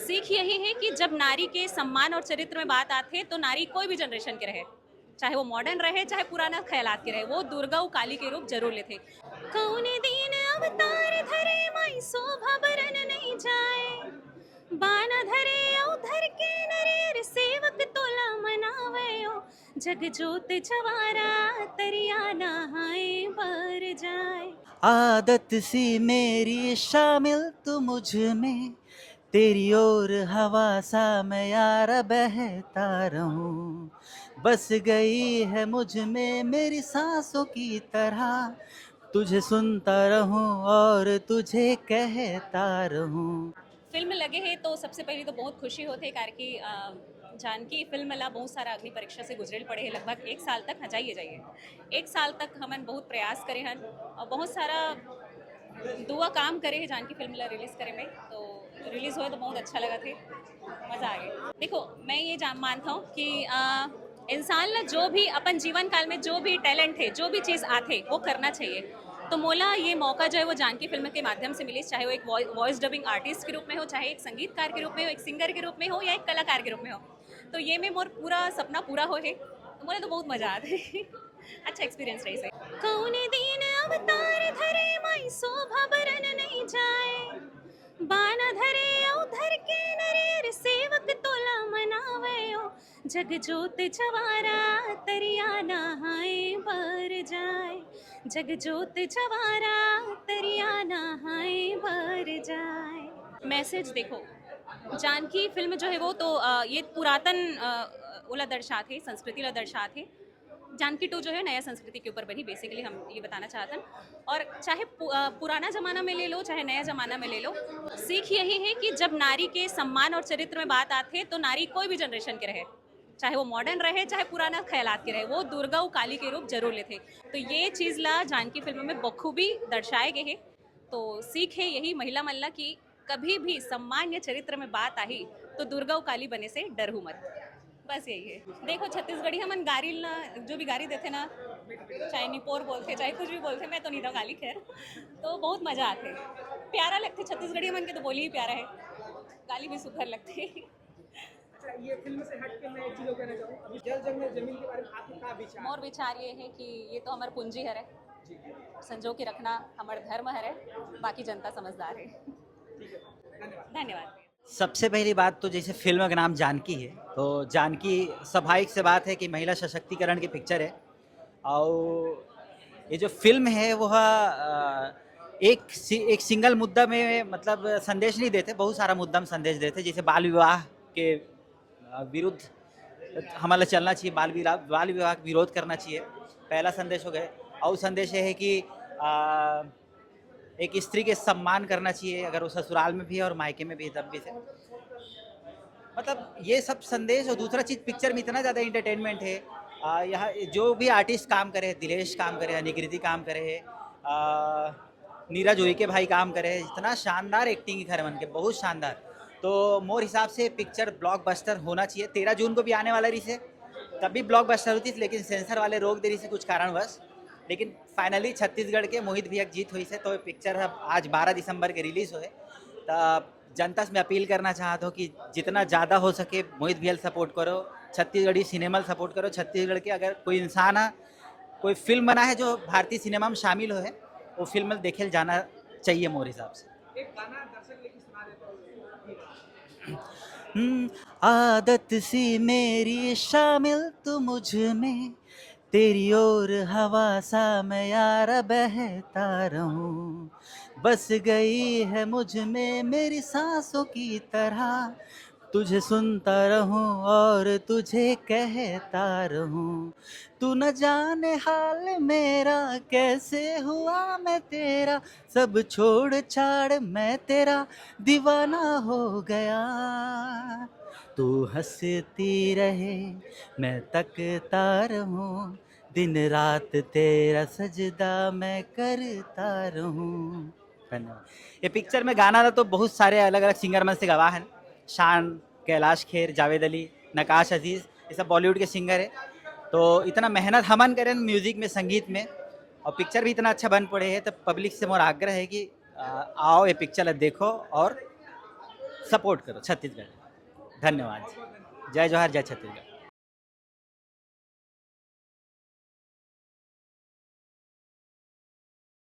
सीख यही है कि जब नारी के सम्मान और चरित्र में बात आती है तो नारी कोई भी जनरेशन के रहे, चाहे वो मॉडर्न रहे चाहे पुराना ख्यालात के रहे, वो दुर्गा काली के रूप जरूर लेते। कौने दीन अवतार धरे माई शोभा बरन नहीं जाए, बाना धरे औधर के नरेर सेवक तोला मनावे ओ, जग जोत जवारा तरिया नहाए बर जाए। आदत सी मेरी शामिल तू मुझ में, तेरी ओर हवा सा मैं यार बहता रहूं। बस गई है मुझ में मेरी सांसों की तरह, तुझे सुनता रहूं और तुझे कहता रहूं। फिल्म लगे है तो सबसे पहले तो बहुत खुशी होती है कारण कि जानकी फिल्म ला बहुत सारा अग्नि परीक्षा से गुजरेल पड़े है, लगभग एक साल तक जाइए जाइए एक साल तक हमन बहुत प्रयास करे हन और बहुत सारा दुआ काम करे है जानकी फिल्म ला रिलीज करे में, तो रिलीज हुए तो बहुत अच्छा लगा थे, मज़ा आ गया। देखो मैं ये मानता हूँ कि इंसान ला जो भी अपन जीवन काल में जो भी टैलेंट है, जो भी चीज़ आते वो करना चाहिए। तो मोला ये मौका जो है वो जानकी फिल्म के माध्यम से मिली, चाहे वो एक वॉइस डबिंग आर्टिस्ट के रूप में हो, चाहे एक संगीतकार के रूप में हो, एक सिंगर के रूप में हो या एक कलाकार के रूप में हो। तो ये में मोर पूरा सपना पूरा हो है, तो मोला तो बहुत मजा आता है। अच्छा एक्सपीरियंस रही सही। कौने दीन अवतार धरे माई शोभा बरन नहीं जाए, बाना धरे औधर के नरेर सेवक तोला मनावे ओ, जग जोत जवारा तरिया नहाए बर जाए, जग जोत जवारा तरिया नहाए बर जाए। मैसेज देखो, जानकी फिल्म जो है वो तो ये पुरातन ओला दर्शाते, संस्कृति ला दर्शाते। जानकी टू जो है नया संस्कृति के ऊपर बनी, बेसिकली हम ये बताना चाहते हैं। और चाहे पुराना ज़माना में ले लो चाहे नया ज़माना में ले लो, सीख यही है कि जब नारी के सम्मान और चरित्र में बात आती है तो नारी कोई भी जनरेशन के रहे, चाहे वो मॉडर्न रहे चाहे पुराना ख्यालात के रहे, वो दुर्गा काली के रूप जरूर लेते। तो ये चीज़ ला जानकी फिल्म में बखूबी दर्शाए गए हैं। तो सीख है यही महिला मल्ला की कभी भी सम्मान या चरित्र में बात आई तो दुर्गा काली बने से डर हूँ मत, बस यही है। देखो छत्तीसगढ़ी हमन गारी ना, जो भी गारी देते ना, चाहे निपोर बोलते चाहे कुछ भी बोलते, मैं तो नहीं था गाली, खैर तो बहुत मजा आते, प्यारा लगते छत्तीसगढ़ी हमन के, तो बोली ही प्यारा है, गाली भी सुखर लगती। अच्छा, ये फिल्म से हट के मैं एक चीज़ कहना चाहूँ, अभी जल जंगल जमीन के बारे में आपका क्या विचार? मोर विचार ये है कि ये तो हमार पूंजी है, संजो के रखना हमारा धर्म है, बाकी जनता समझदार है। धन्यवाद। सबसे पहली बात तो जैसे फिल्म का नाम जानकी है, तो जानकी स्वाभाविक से बात है कि महिला सशक्तिकरण की पिक्चर है। और ये जो फिल्म है वह एक सिंगल मुद्दा में मतलब संदेश नहीं देते, बहुत सारा मुद्दा में संदेश देते। जैसे बाल विवाह के विरुद्ध हमारा चलना चाहिए, बाल विवाह का विरोध करना चाहिए, पहला संदेश हो गया। और संदेश ये है कि एक स्त्री के सम्मान करना चाहिए, अगर वो ससुराल में भी है और मायके में भी है तब भी से, मतलब ये सब संदेश। और दूसरा चीज़, पिक्चर में इतना ज़्यादा इंटरटेनमेंट है। यहाँ जो भी आर्टिस्ट काम करे, दिलेश काम करे, निकृति काम करे, नीरज उइके भाई काम करे, इतना शानदार एक्टिंग है खरमन के, बहुत शानदार। तो मोर हिसाब से पिक्चर ब्लॉकबस्टर होना चाहिए। 13 जून को भी आने वाला रही से, तब भी ब्लॉकबस्टर होती थी, लेकिन सेंसर वाले रोक दे रही से कुछ कारणवश। लेकिन फाइनली छत्तीसगढ़ के मोहित भैया जीत हुई से, तो पिक्चर अब आज 12 दिसंबर के रिलीज़ हुए। तब जनता से मैं अपील करना चाहता हूँ कि जितना ज़्यादा हो सके मोहित भैया सपोर्ट करो, छत्तीसगढ़ी सिनेमा सपोर्ट करो। छत्तीसगढ़ के अगर कोई इंसान है, कोई फिल्म बना है जो भारतीय सिनेमा में शामिल हो है, वो फिल्म देखे जाना चाहिए मोर हिसाब से। एक गाना दर्शक लेके सुना देता हूँ। आदत सी मेरी शामिल तू मुझ में, तेरी ओर हवा सा मैं यार बहता रहूं। बस गई है मुझ में मेरी सांसों की तरह, तुझे सुनता रहूं और तुझे कहता रहूं। तू न जाने हाल मेरा कैसे हुआ मैं तेरा, सब छोड़ छाड़ मैं तेरा दीवाना हो गया। तू हंसती रहे मैं तकता रहूं, दिन रात तेरा सजदा मैं करता रहूं। धन्यवाद। ये पिक्चर में गाना था तो बहुत सारे अलग अलग सिंगर में से गवाह हैं। शान, कैलाश खेर, जावेद अली, नकाश अजीज़, ये सब बॉलीवुड के सिंगर है। तो इतना मेहनत हमन करें म्यूज़िक में, संगीत में, और पिक्चर भी इतना अच्छा बन पड़े है। तो पब्लिक से मोर आग्रह है कि आओ ये पिक्चर देखो और सपोर्ट करो छत्तीसगढ़। धन्यवाद। जय जोहार, जय छत्तीसगढ़।